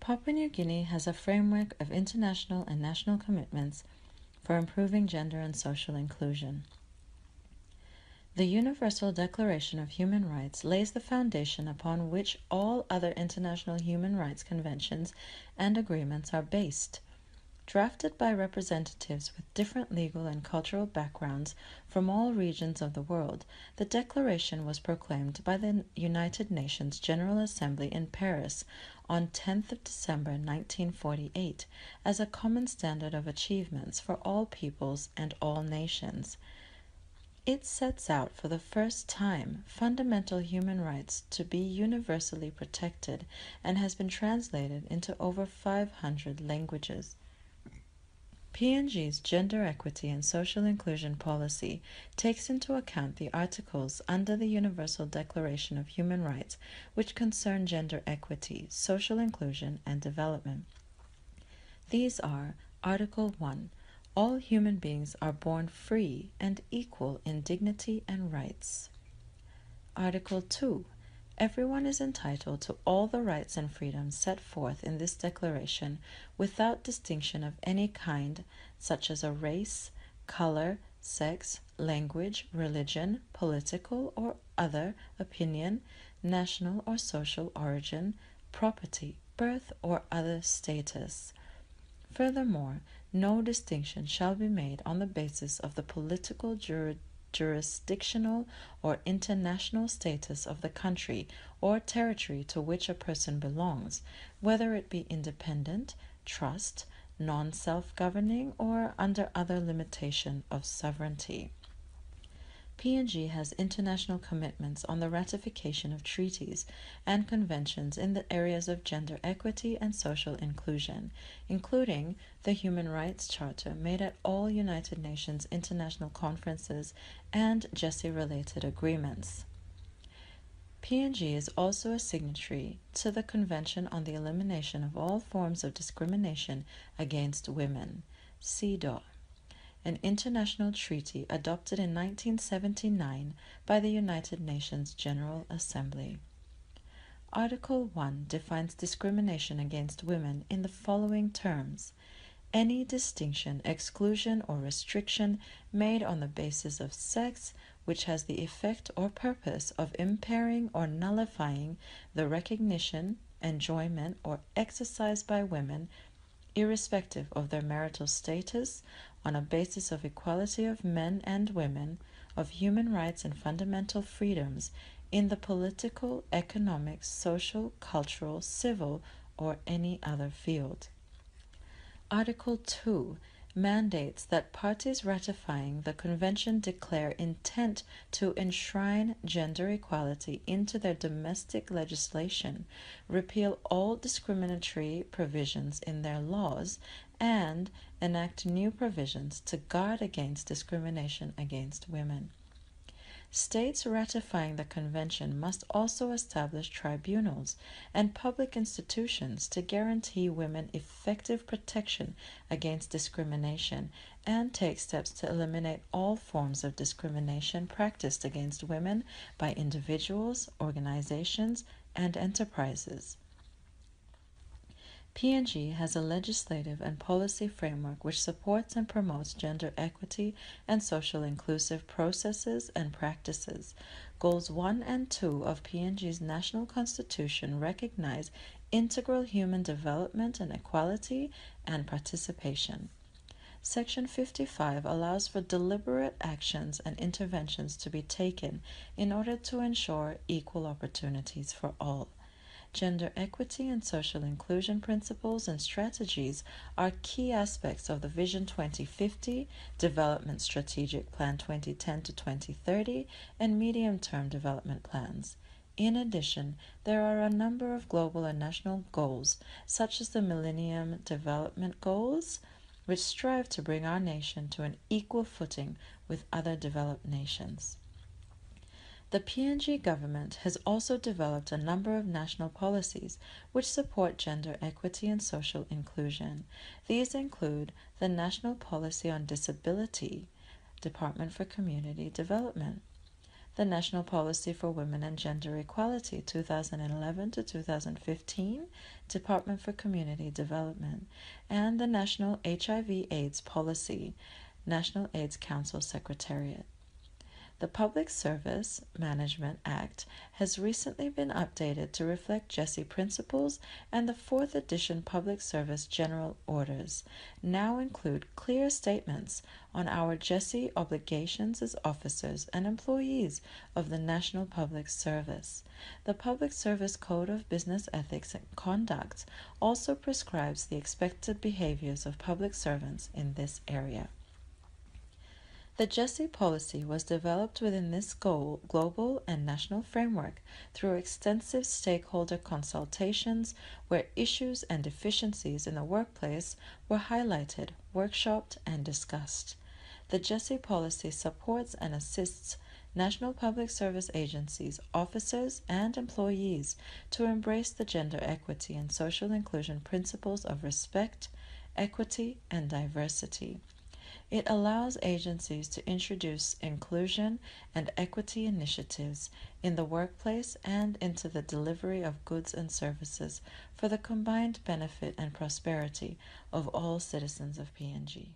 Papua New Guinea has a framework of international and national commitments for improving gender and social inclusion. The Universal Declaration of Human Rights lays the foundation upon which all other international human rights conventions and agreements are based. Drafted by representatives with different legal and cultural backgrounds from all regions of the world, the Declaration was proclaimed by the United Nations General Assembly in Paris on 10th of December 1948 as a common standard of achievements for all peoples and all nations. It sets out for the first time fundamental human rights to be universally protected and has been translated into over 500 languages. PNG's gender equity and social inclusion policy takes into account the articles under the Universal Declaration of Human Rights which concern gender equity, social inclusion, and development. These are Article 1. All human beings are born free and equal in dignity and rights. Article 2. Everyone is entitled to all the rights and freedoms set forth in this declaration without distinction of any kind, such as a race, color, sex, language, religion, political or other opinion, national or social origin, property, birth, or other status. Furthermore, no distinction shall be made on the basis of the political jurisdictional or international status of the country or territory to which a person belongs, whether it be independent, trust, non-self-governing, or under other limitation of sovereignty. PNG has international commitments on the ratification of treaties and conventions in the areas of gender equity and social inclusion, including the Human Rights Charter made at all United Nations international conferences and GESI-related agreements. PNG is also a signatory to the Convention on the Elimination of All Forms of Discrimination Against Women, CEDAW, an international treaty adopted in 1979 by the United Nations General Assembly. Article 1 defines discrimination against women in the following terms: any distinction, exclusion, or restriction made on the basis of sex which has the effect or purpose of impairing or nullifying the recognition, enjoyment, or exercise by women, irrespective of their marital status, on a basis of equality of men and women, of human rights and fundamental freedoms in the political, economic, social, cultural, civil, or any other field. Article 2 mandates that parties ratifying the convention declare intent to enshrine gender equality into their domestic legislation, repeal all discriminatory provisions in their laws, and enact new provisions to guard against discrimination against women. States ratifying the convention must also establish tribunals and public institutions to guarantee women effective protection against discrimination and take steps to eliminate all forms of discrimination practiced against women by individuals, organizations, and enterprises. PNG has a legislative and policy framework which supports and promotes gender equity and social inclusive processes and practices. Goals 1 and 2 of PNG's national constitution recognize integral human development and equality and participation. Section 55 allows for deliberate actions and interventions to be taken in order to ensure equal opportunities for all. Gender equity and social inclusion principles and strategies are key aspects of the Vision 2050, Development Strategic Plan 2010 to 2030, and medium-term development plans. In addition, there are a number of global and national goals, such as the Millennium Development Goals, which strive to bring our nation to an equal footing with other developed nations. The PNG government has also developed a number of national policies which support gender equity and social inclusion. These include the National Policy on Disability, Department for Community Development, the National Policy for Women and Gender Equality 2011 to 2015, Department for Community Development, and the National HIV/AIDS Policy, National AIDS Council Secretariat. The Public Service Management Act has recently been updated to reflect GESI principles, and the 4th edition Public Service General Orders now include clear statements on our GESI obligations as officers and employees of the National Public Service. The Public Service Code of Business Ethics and Conduct also prescribes the expected behaviors of public servants in this area. The GESI policy was developed within this global and national framework through extensive stakeholder consultations where issues and deficiencies in the workplace were highlighted, workshopped, and discussed. The GESI policy supports and assists National Public Service agencies, officers, and employees to embrace the gender equity and social inclusion principles of respect, equity, and diversity. It allows agencies to introduce inclusion and equity initiatives in the workplace and into the delivery of goods and services for the combined benefit and prosperity of all citizens of PNG.